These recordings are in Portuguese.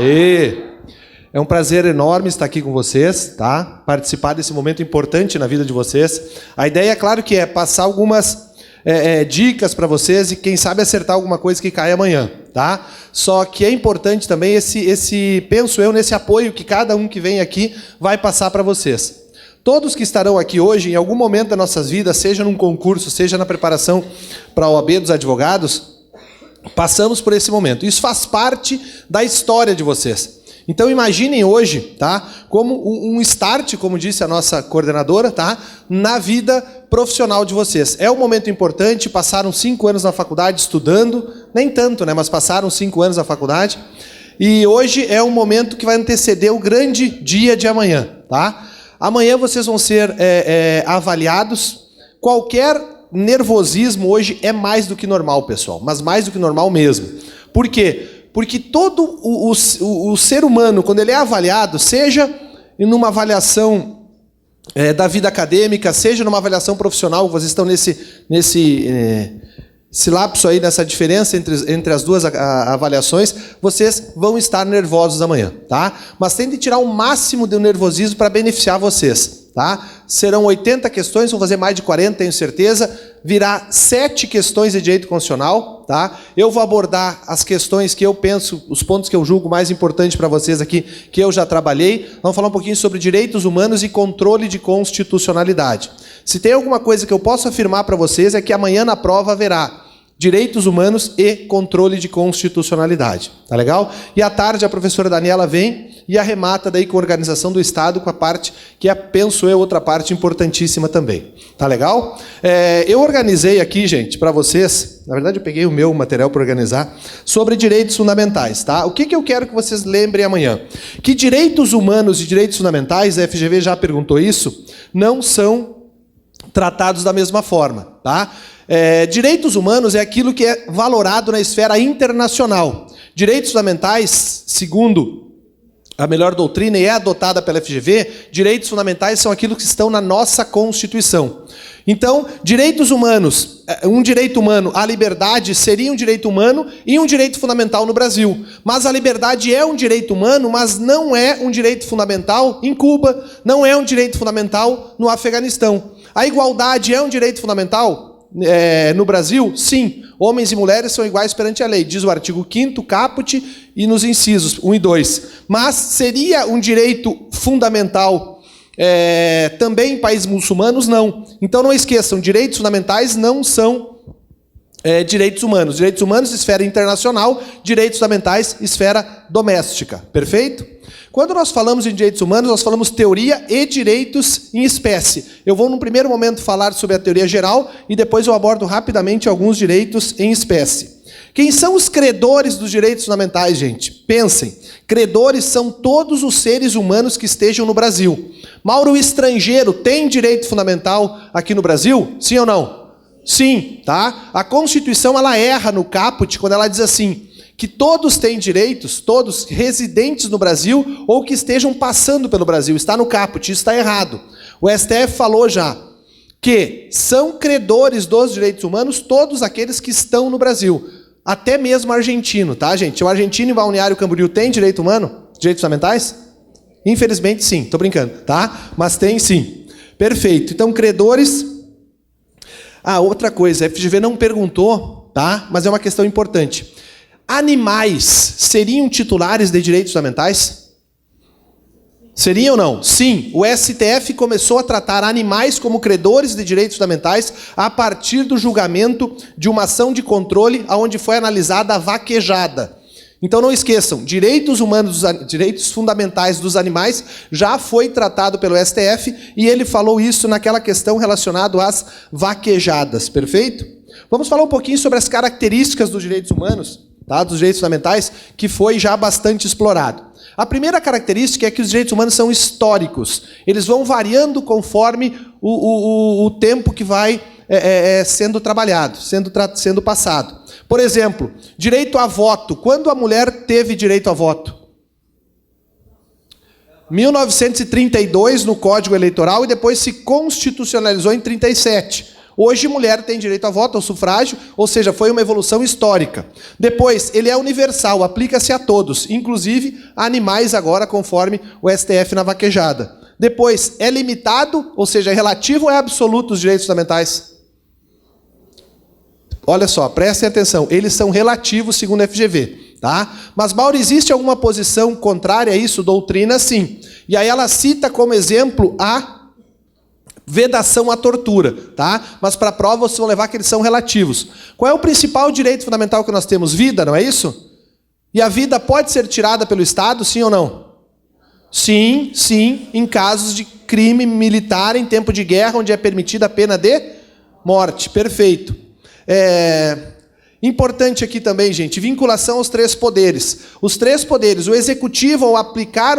Aê! É um prazer enorme estar aqui com vocês, tá? Participar desse momento importante na vida de vocês. A ideia, é claro, que é passar algumas dicas para vocês e, quem sabe, acertar alguma coisa que cai amanhã, tá? Só que é importante também penso eu, nesse apoio que cada um que vem aqui vai passar para vocês. Todos que estarão aqui hoje, em algum momento das nossas vidas, seja num concurso, seja na preparação para a OAB dos advogados, passamos por esse momento. Isso faz parte da história de vocês. Então imaginem hoje, tá, como um start, como disse a nossa coordenadora, tá, na vida profissional de vocês. É um momento importante, passaram 5 anos na faculdade estudando, nem tanto, né, mas passaram 5 anos na faculdade, e hoje é um momento que vai anteceder o grande dia de amanhã, tá? Amanhã vocês vão ser avaliados. Qualquer nervosismo hoje é mais do que normal, pessoal, mas mais do que normal mesmo. Por quê? Porque todo o ser humano, quando ele é avaliado, seja numa avaliação da vida acadêmica, seja numa avaliação profissional, vocês estão nesse lapso aí, nessa diferença entre as duas avaliações, vocês vão estar nervosos amanhã, tá? Mas tentem tirar o máximo do nervosismo para beneficiar vocês, tá? Serão 80 questões, vão fazer mais de 40, tenho certeza. Virá 7 questões de direito constitucional, tá? Eu vou abordar as questões que eu penso, os pontos que eu julgo mais importantes para vocês aqui, que eu já trabalhei. Vamos falar um pouquinho sobre direitos humanos e controle de constitucionalidade. Se tem alguma coisa que eu posso afirmar para vocês, é que amanhã na prova haverá direitos humanos e controle de constitucionalidade. Tá legal? E à tarde a professora Daniela vem e arremata daí com a organização do Estado, com a parte que é, penso eu, outra parte importantíssima também. Tá legal? Eu organizei aqui, gente, para vocês, na verdade eu peguei o meu material para organizar, sobre direitos fundamentais, tá? O que eu quero que vocês lembrem amanhã? Que direitos humanos e direitos fundamentais, a FGV já perguntou isso, não são tratados da mesma forma, tá? Direitos humanos é aquilo que é valorado na esfera internacional. Direitos fundamentais, segundo a melhor doutrina e é adotada pela FGV, direitos fundamentais são aquilo que estão na nossa Constituição. Então, direitos humanos, um direito humano, a liberdade seria um direito humano e um direito fundamental no Brasil. Mas a liberdade é um direito humano, mas não é um direito fundamental em Cuba, não é um direito fundamental no Afeganistão. A igualdade é um direito fundamental no Brasil? Sim. Homens e mulheres são iguais perante a lei, diz o artigo 5º, caput, e nos incisos 1 e 2. Mas seria um direito fundamental também em países muçulmanos? Não. Então não esqueçam, direitos fundamentais não são direitos humanos. Direitos humanos, esfera internacional, direitos fundamentais, esfera doméstica. Perfeito? Quando nós falamos em direitos humanos, nós falamos teoria e direitos em espécie. Eu vou, num primeiro momento, falar sobre a teoria geral e depois eu abordo rapidamente alguns direitos em espécie. Quem são os credores dos direitos fundamentais, gente? Pensem. Credores são todos os seres humanos que estejam no Brasil. Mauro, o estrangeiro tem direito fundamental aqui no Brasil? Sim ou não? Sim, tá? A Constituição, ela erra no caput quando ela diz assim, que todos têm direitos, todos residentes no Brasil ou que estejam passando pelo Brasil. Está no caput, isso está errado. O STF falou já que são credores dos direitos humanos todos aqueles que estão no Brasil. Até mesmo argentino, tá, gente? O argentino em Balneário Camboriú tem direito humano? Direitos fundamentais? Infelizmente, sim. Estou brincando, tá? Mas tem sim. Perfeito. Então, credores... outra coisa, a FGV não perguntou, tá? Mas é uma questão importante. Animais seriam titulares de direitos fundamentais? Seriam ou não? Sim. O STF começou a tratar animais como credores de direitos fundamentais a partir do julgamento de uma ação de controle onde foi analisada a vaquejada. Então não esqueçam, direitos humanos, direitos fundamentais dos animais já foi tratado pelo STF e ele falou isso naquela questão relacionada às vaquejadas. Perfeito? Vamos falar um pouquinho sobre as características dos direitos humanos, tá? Dos direitos fundamentais, que foi já bastante explorado. A primeira característica é que os direitos humanos são históricos. Eles vão variando conforme o tempo que vai sendo trabalhado, sendo passado. Por exemplo, direito a voto. Quando a mulher teve direito a voto? 1932 no Código Eleitoral e depois se constitucionalizou em 37. Hoje, mulher tem direito a voto, ao sufrágio, ou seja, foi uma evolução histórica. Depois, ele é universal, aplica-se a todos, inclusive a animais agora, conforme o STF na vaquejada. Depois, é limitado, ou seja, é relativo ou é absoluto os direitos fundamentais? Olha só, prestem atenção, eles são relativos segundo a FGV, tá? Mas, Mauro, existe alguma posição contrária a isso? Doutrina, sim. E aí ela cita como exemplo a vedação à tortura, tá? Mas para a prova vocês vão levar que eles são relativos. Qual é o principal direito fundamental que nós temos? Vida, não é isso? E a vida pode ser tirada pelo Estado, sim ou não? Sim, sim, em casos de crime militar em tempo de guerra, onde é permitida a pena de morte. Perfeito. Importante aqui também, gente, vinculação aos três poderes. Os três poderes, o executivo, ao aplicar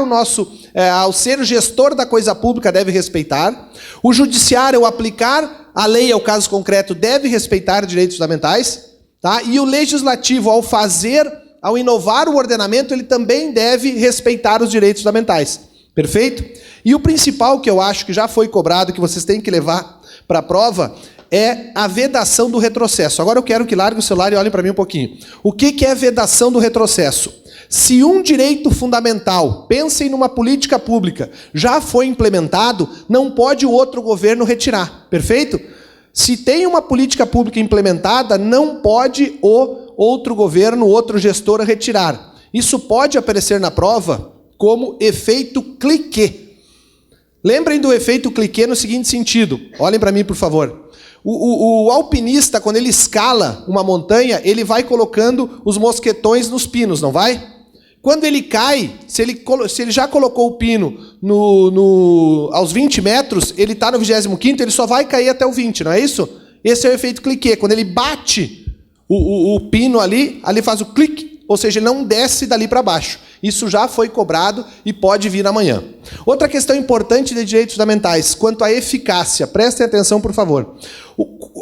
ao ser gestor da coisa pública, deve respeitar. O judiciário, ao aplicar a lei ao caso concreto, deve respeitar direitos fundamentais. Tá? E o legislativo, ao inovar o ordenamento, ele também deve respeitar os direitos fundamentais. Perfeito? E o principal, que eu acho que já foi cobrado, que vocês têm que levar para a prova, é a vedação do retrocesso. Agora eu quero que larguem o celular e olhem para mim um pouquinho. O que é vedação do retrocesso? Se um direito fundamental, pensem numa política pública, já foi implementado, não pode o outro governo retirar. Perfeito? Se tem uma política pública implementada, não pode o outro governo, outro gestor retirar. Isso pode aparecer na prova como efeito cliquê. Lembrem do efeito cliquê no seguinte sentido. Olhem para mim, por favor. O alpinista, quando ele escala uma montanha, ele vai colocando os mosquetões nos pinos, não vai? Quando ele cai, se ele já colocou o pino aos 20 metros, ele está no 25º, ele só vai cair até o 20, não é isso? Esse é o efeito cliquê. Quando ele bate o pino ali faz o clique, ou seja, ele não desce dali para baixo. Isso já foi cobrado e pode vir amanhã. Outra questão importante de direitos fundamentais, quanto à eficácia. Prestem atenção, por favor.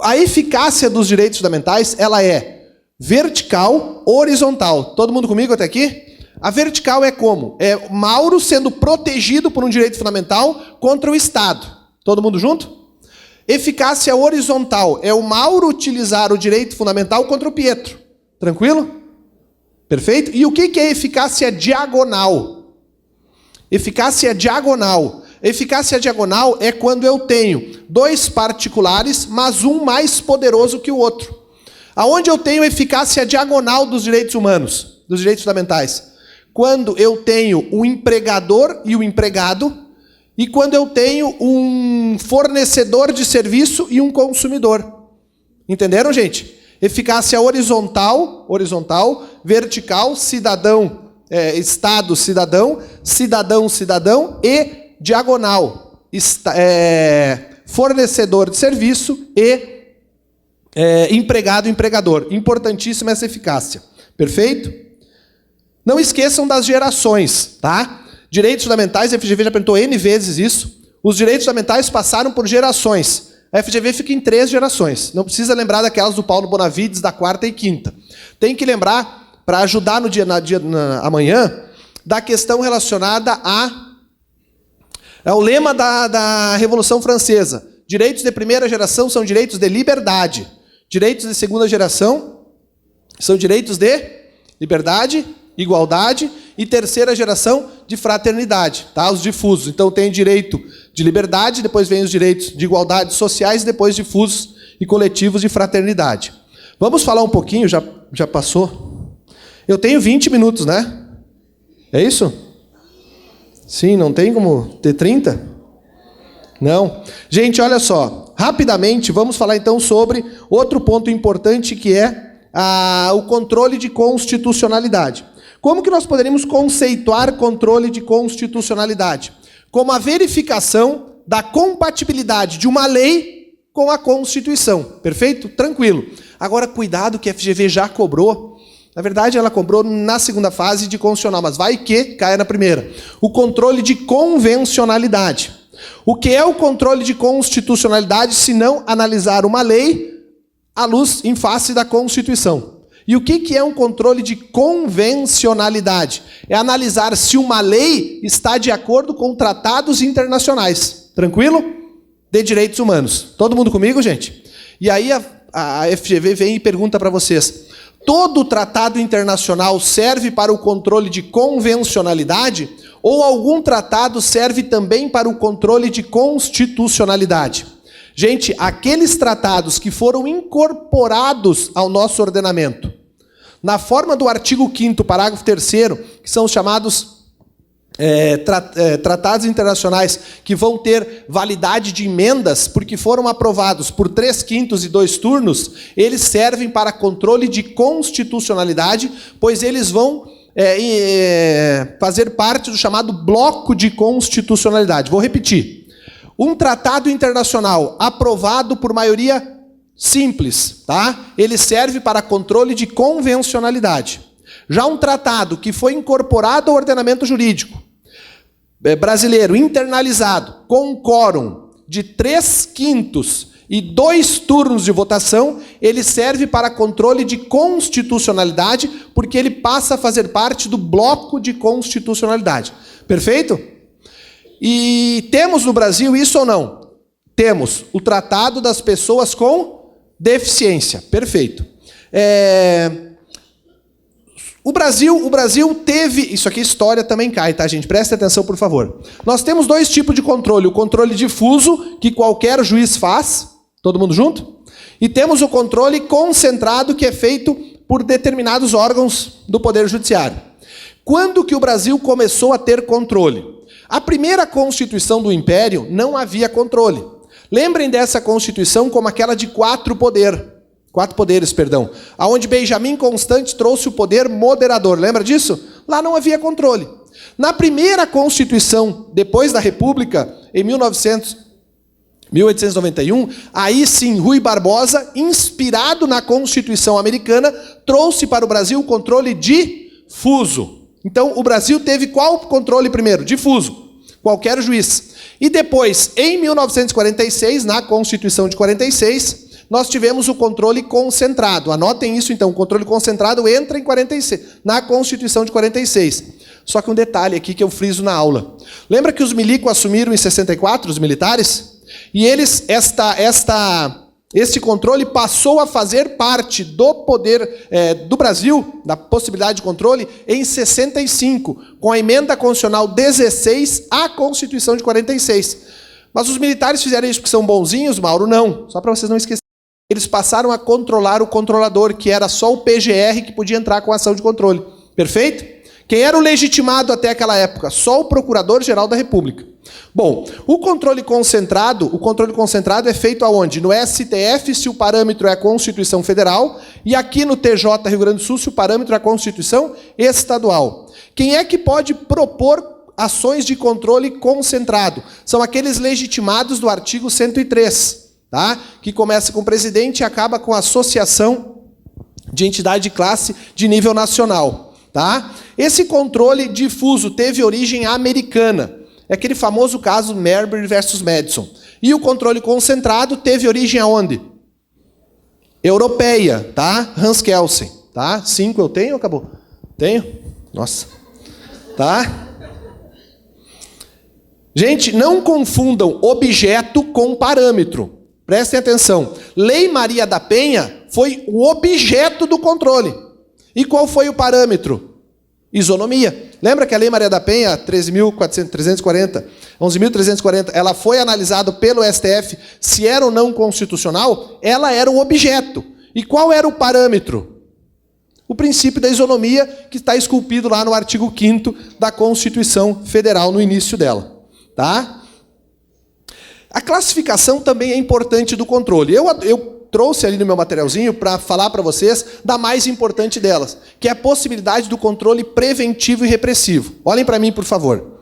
A eficácia dos direitos fundamentais, ela é vertical, horizontal. Todo mundo comigo até aqui? A vertical é como? É Mauro sendo protegido por um direito fundamental contra o Estado. Todo mundo junto? Eficácia horizontal é o Mauro utilizar o direito fundamental contra o Pietro. Tranquilo? Perfeito? E o que é eficácia diagonal? Eficácia diagonal. Eficácia diagonal é quando eu tenho dois particulares, mas um mais poderoso que o outro. Aonde eu tenho eficácia diagonal dos direitos humanos, dos direitos fundamentais? Quando eu tenho o empregador e o empregado, e quando eu tenho um fornecedor de serviço e um consumidor. Entenderam, gente? Eficácia horizontal, vertical, cidadão, Estado, cidadão, cidadão e diagonal, fornecedor de serviço e empregado, empregador. Importantíssima essa eficácia. Perfeito? Não esqueçam das gerações, tá? Direitos fundamentais, a FGV já perguntou N vezes isso. Os direitos fundamentais passaram por gerações. A FGV fica em 3 gerações. Não precisa lembrar daquelas do Paulo Bonavides, da 4ª e 5ª. Tem que lembrar, para ajudar amanhã, da questão relacionada ao lema da Revolução Francesa. Direitos de primeira geração são direitos de liberdade. Direitos de segunda geração são direitos de liberdade, igualdade, e terceira geração de fraternidade, tá? Os difusos. Então tem direito de liberdade, depois vem os direitos de igualdade sociais, e depois difusos e coletivos de fraternidade. Vamos falar um pouquinho, já passou? Eu tenho 20 minutos, né? É isso? Sim, não tem como ter 30? Não. Gente, olha só. Rapidamente, vamos falar então sobre outro ponto importante, que é o controle de constitucionalidade. Como que nós poderíamos conceituar controle de constitucionalidade? Como a verificação da compatibilidade de uma lei com a Constituição. Perfeito? Tranquilo. Agora, cuidado que a FGV já cobrou. Na verdade, ela cobrou na segunda fase de constitucional, mas vai que caia na primeira. O controle de convencionalidade. O que é o controle de constitucionalidade, se não analisar uma lei à luz, em face da Constituição? E o que é um controle de convencionalidade? É analisar se uma lei está de acordo com tratados internacionais. Tranquilo? De direitos humanos. Todo mundo comigo, gente? E aí a FGV vem e pergunta para vocês: todo tratado internacional serve para o controle de convencionalidade ou algum tratado serve também para o controle de constitucionalidade? Gente, aqueles tratados que foram incorporados ao nosso ordenamento, na forma do artigo 5º, parágrafo 3º, que são os chamados tratados internacionais, que vão ter validade de emendas, porque foram aprovados por 3/5 e 2 turnos, eles servem para controle de constitucionalidade, pois eles vão fazer parte do chamado bloco de constitucionalidade. Vou repetir. Um tratado internacional aprovado por maioria simples, tá? Ele serve para controle de convencionalidade. Já um tratado que foi incorporado ao ordenamento jurídico brasileiro, internalizado, com quórum de 3/5 e 2 turnos de votação, ele serve para controle de constitucionalidade, porque ele passa a fazer parte do bloco de constitucionalidade. Perfeito? E temos no Brasil isso ou não? Temos o Tratado das Pessoas com Deficiência. Perfeito. O Brasil teve... Isso aqui, história também cai, tá, gente? Prestem atenção, por favor. Nós temos 2 tipos de controle. O controle difuso, que qualquer juiz faz. Todo mundo junto? E temos o controle concentrado, que é feito por determinados órgãos do Poder Judiciário. Quando que o Brasil começou a ter controle? A primeira Constituição do Império não havia controle. Lembrem dessa Constituição como aquela de 4 poderes, aonde Benjamin Constant trouxe o poder moderador. Lembra disso? Lá não havia controle. Na primeira Constituição, depois da República, em 1891, aí sim, Rui Barbosa, inspirado na Constituição americana, trouxe para o Brasil o controle difuso. Então, o Brasil teve qual controle primeiro? Difuso. Qualquer juiz. E depois, em 1946, na Constituição de 46, nós tivemos o controle concentrado. Anotem isso, então. O controle concentrado entra em 46, na Constituição de 46. Só que um detalhe aqui que eu friso na aula. Lembra que os milicos assumiram em 64, os militares? E eles, esse controle passou a fazer parte do poder do Brasil, da possibilidade de controle, em 65, com a emenda constitucional 16 à Constituição de 46. Mas os militares fizeram isso porque são bonzinhos, Mauro? Não. Só para vocês não esquecerem. Eles passaram a controlar o controlador, que era só o PGR que podia entrar com ação de controle. Perfeito? Quem era o legitimado até aquela época? Só o Procurador-Geral da República. Bom, o controle concentrado é feito aonde? No STF, se o parâmetro é a Constituição Federal, e aqui no TJ Rio Grande do Sul, se o parâmetro é a Constituição Estadual. Quem é que pode propor ações de controle concentrado? São aqueles legitimados do artigo 103, tá? Que começa com o presidente e acaba com a associação de entidade de classe de nível nacional. Tá? Esse controle difuso teve origem americana. É aquele famoso caso Marbury versus Madison. E o controle concentrado teve origem aonde? Europeia, tá? Hans Kelsen, tá? 5 eu tenho ou acabou? Tenho? Nossa. Tá? Gente, não confundam objeto com parâmetro. Prestem atenção. Lei Maria da Penha foi o objeto do controle. E qual foi o parâmetro? Isonomia. Lembra que a Lei Maria da Penha, 11.340, ela foi analisada pelo STF se era ou não constitucional? Ela era o objeto. E qual era o parâmetro? O princípio da isonomia, que está esculpido lá no artigo 5º da Constituição Federal, no início dela. Tá? A classificação também é importante do controle. Eu trouxe ali no meu materialzinho para falar para vocês da mais importante delas, que é a possibilidade do controle preventivo e repressivo. Olhem para mim, por favor.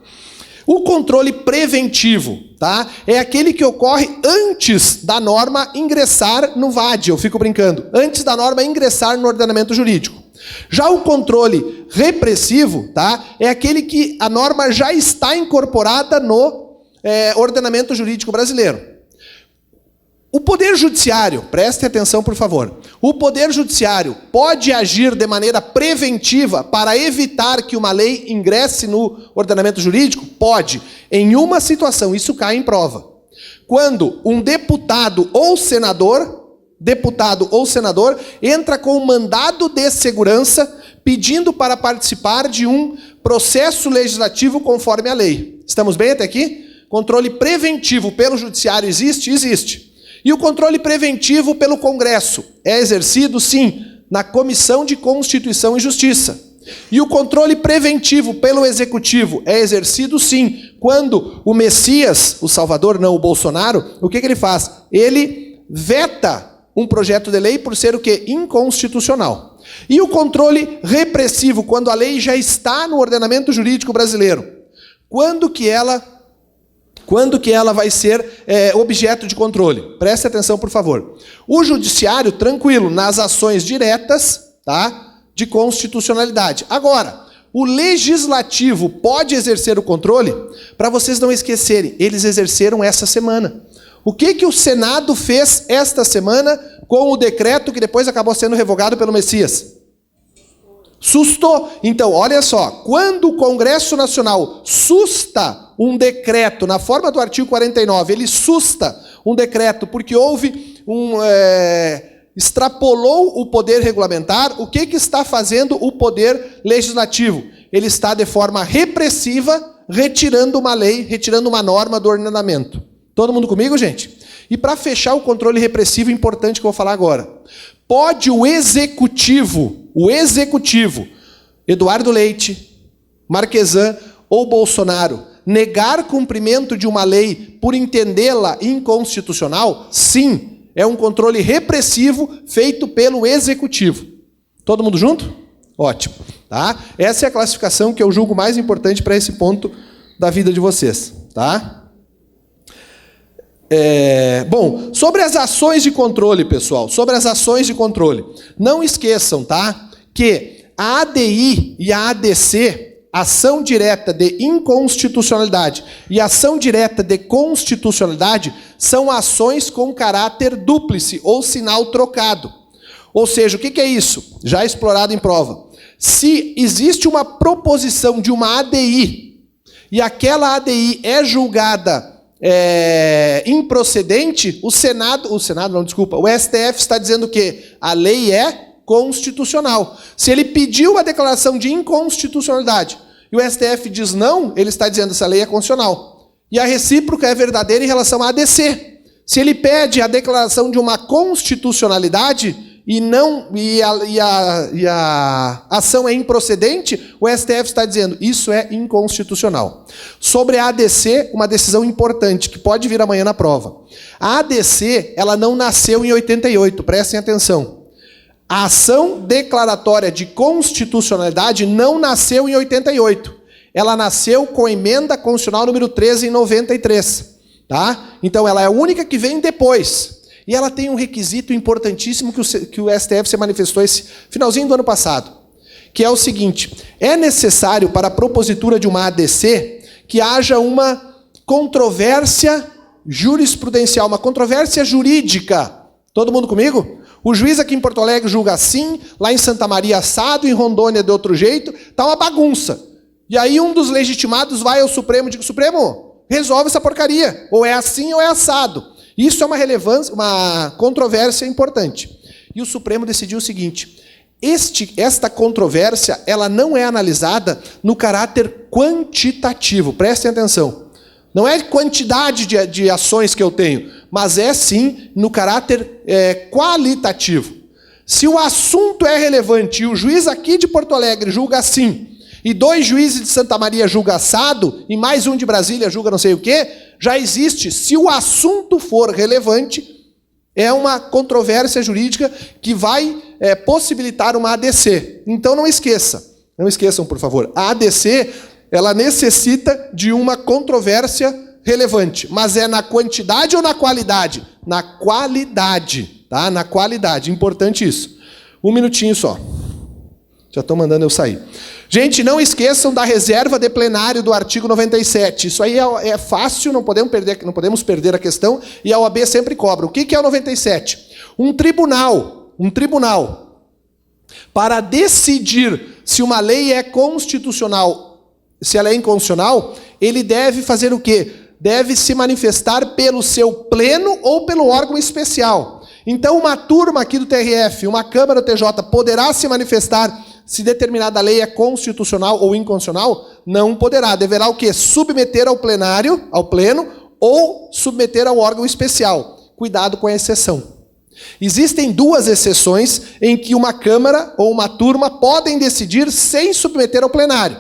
O controle preventivo, tá? É aquele que ocorre antes da norma ingressar no VAD, eu fico brincando, antes da norma ingressar no ordenamento jurídico. Já o controle repressivo, tá? É aquele que a norma já está incorporada no ordenamento jurídico brasileiro. O Poder Judiciário, prestem atenção, por favor. O Poder Judiciário pode agir de maneira preventiva para evitar que uma lei ingresse no ordenamento jurídico? Pode. Em uma situação, isso cai em prova. Quando um deputado ou senador deputado ou senador, entra com um mandado de segurança pedindo para participar de um processo legislativo conforme a lei. Estamos bem até aqui? Controle preventivo pelo judiciário existe? Existe. E o controle preventivo pelo Congresso é exercido, sim, na Comissão de Constituição e Justiça. E o controle preventivo pelo Executivo é exercido, sim, quando o Messias, o Salvador, não o Bolsonaro, o que ele faz? Ele veta um projeto de lei por ser o quê? Inconstitucional. E o controle repressivo, quando a lei já está no ordenamento jurídico brasileiro. Quando que ela vai ser objeto de controle? Preste atenção, por favor. O judiciário, tranquilo, nas ações diretas, tá? De constitucionalidade. Agora, o legislativo pode exercer o controle? Para vocês não esquecerem, eles exerceram essa semana. O que o Senado fez esta semana com o decreto que depois acabou sendo revogado pelo Messias? Sustou. Então, olha só, quando o Congresso Nacional susta um decreto, na forma do artigo 49, ele susta um decreto porque houve extrapolou o poder regulamentar, o que está fazendo o poder legislativo? Ele está, de forma repressiva, retirando uma lei, retirando uma norma do ordenamento. Todo mundo comigo, gente? E para fechar o controle repressivo, importante que eu vou falar agora. Pode o executivo, Eduardo Leite, Marquesan ou Bolsonaro, negar cumprimento de uma lei por entendê-la inconstitucional? Sim. É um controle repressivo feito pelo Executivo. Todo mundo junto? Ótimo. Tá? Essa é a classificação que eu julgo mais importante para esse ponto da vida de vocês. Tá? Bom, sobre as ações de controle, pessoal, sobre as ações de controle, não esqueçam, tá, que a ADI e a ADC, ação direta de inconstitucionalidade e ação direta de constitucionalidade, são ações com caráter dúplice ou sinal trocado. Ou seja, o que é isso? Já explorado em prova. Se existe uma proposição de uma ADI e aquela ADI é julgada improcedente, o STF está dizendo que a lei é constitucional. Se ele pediu a declaração de inconstitucionalidade e o STF diz não, ele está dizendo que essa lei é constitucional. E a recíproca é verdadeira em relação à ADC. Se ele pede a declaração de uma constitucionalidade e a ação é improcedente, o STF está dizendo isso é inconstitucional. Sobre a ADC, uma decisão importante que pode vir amanhã na prova. A ADC, ela não nasceu em 88, prestem atenção. A ação declaratória de constitucionalidade não nasceu em 88. Ela nasceu com a emenda constitucional número 13 em 93. Tá? Então ela é a única que vem depois. E ela tem um requisito importantíssimo que o STF se manifestou esse finalzinho do ano passado. Que é o seguinte: é necessário para a propositura de uma ADC que haja uma controvérsia jurisprudencial, uma controvérsia jurídica. Todo mundo comigo? O juiz aqui em Porto Alegre julga assim, lá em Santa Maria assado, em Rondônia de outro jeito, está uma bagunça. E aí um dos legitimados vai ao Supremo e diz: Supremo, resolve essa porcaria, ou é assim ou é assado. Isso é uma relevância, uma controvérsia importante. E o Supremo decidiu o seguinte: esta controvérsia ela não é analisada no caráter quantitativo, prestem atenção. Não é quantidade de ações que eu tenho, mas é sim no caráter qualitativo. Se o assunto é relevante e o juiz aqui de Porto Alegre julga assim, e 2 juízes de Santa Maria julga assado, e mais um de Brasília julga não sei o quê, já existe, se o assunto for relevante, é uma controvérsia jurídica que vai possibilitar uma ADC. Então não esqueçam, por favor, a ADC ela necessita de uma controvérsia relevante. Mas é na quantidade ou na qualidade? Na qualidade, tá? Na qualidade, importante isso. 1 minutinho só. Já estão mandando eu sair. Gente, não esqueçam da reserva de plenário do artigo 97. Isso aí é fácil, não podemos perder a questão, e a OAB sempre cobra. O que é o 97? Um tribunal, para decidir se uma lei é constitucional, se ela é inconstitucional, ele deve fazer o quê? Deve se manifestar pelo seu pleno ou pelo órgão especial. Então, uma turma aqui do TRF, uma Câmara do TJ, poderá se manifestar se determinada lei é constitucional ou inconstitucional? Não poderá. Deverá o quê? Submeter ao plenário, ao pleno, ou submeter ao órgão especial. Cuidado com a exceção. Existem 2 exceções em que uma Câmara ou uma turma podem decidir sem submeter ao plenário,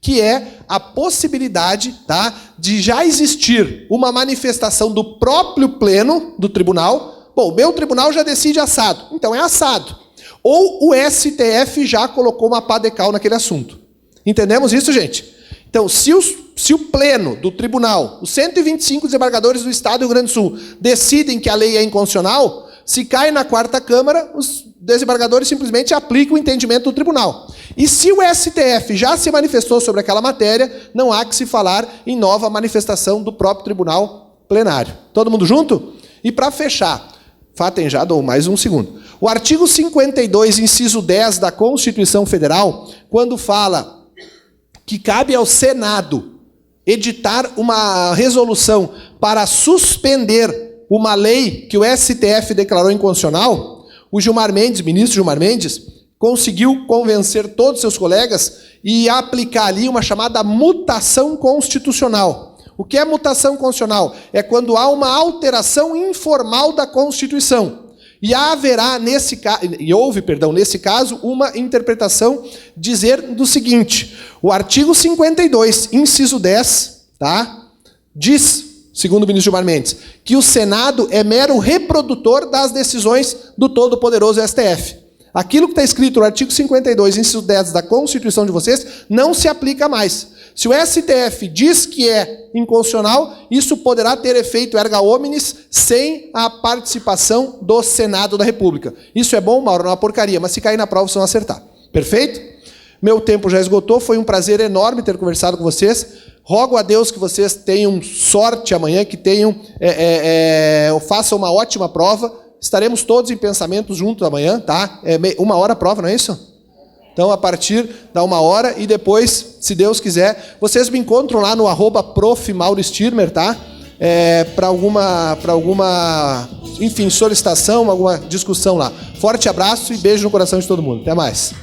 que é a possibilidade, tá, de já existir uma manifestação do próprio pleno do tribunal. Bom, o meu tribunal já decide assado, então é assado. Ou o STF já colocou uma pá de cal naquele assunto. Entendemos isso, gente? Então, se o pleno do tribunal, os 125 desembargadores do Estado do Rio Grande do Sul, decidem que a lei é inconstitucional, se cai na 4ª Câmara, os desembargadores simplesmente aplicam o entendimento do tribunal. E se o STF já se manifestou sobre aquela matéria, não há que se falar em nova manifestação do próprio tribunal plenário. Todo mundo junto? E para fechar, fatem já, dou mais um segundo. O artigo 52, inciso 10 da Constituição Federal, quando fala que cabe ao Senado editar uma resolução para suspender uma lei que o STF declarou inconstitucional, o Gilmar Mendes, ministro Gilmar Mendes, conseguiu convencer todos os seus colegas e aplicar ali uma chamada mutação constitucional. O que é mutação constitucional? É quando há uma alteração informal da Constituição. E haverá, nesse caso, uma interpretação dizendo do seguinte: o artigo 52, inciso 10, tá, diz, segundo o ministro Gilmar Mendes, que o Senado é mero reprodutor das decisões do todo-poderoso STF. Aquilo que está escrito no artigo 52, inciso 10 da Constituição de vocês, não se aplica mais. Se o STF diz que é inconstitucional, isso poderá ter efeito erga omnes sem a participação do Senado da República. Isso é bom, Mauro? Não é uma porcaria, mas se cair na prova, vocês vão acertar. Perfeito? Meu tempo já esgotou, foi um prazer enorme ter conversado com vocês. Rogo a Deus que vocês tenham sorte amanhã, que façam uma ótima prova. Estaremos todos em pensamento juntos amanhã, tá? É 1h a prova, não é isso? Então, a partir da 1h e depois, se Deus quiser, vocês me encontram lá no @prof.Mauro_Stirmer, tá? Para alguma, enfim, solicitação, alguma discussão lá. Forte abraço e beijo no coração de todo mundo. Até mais.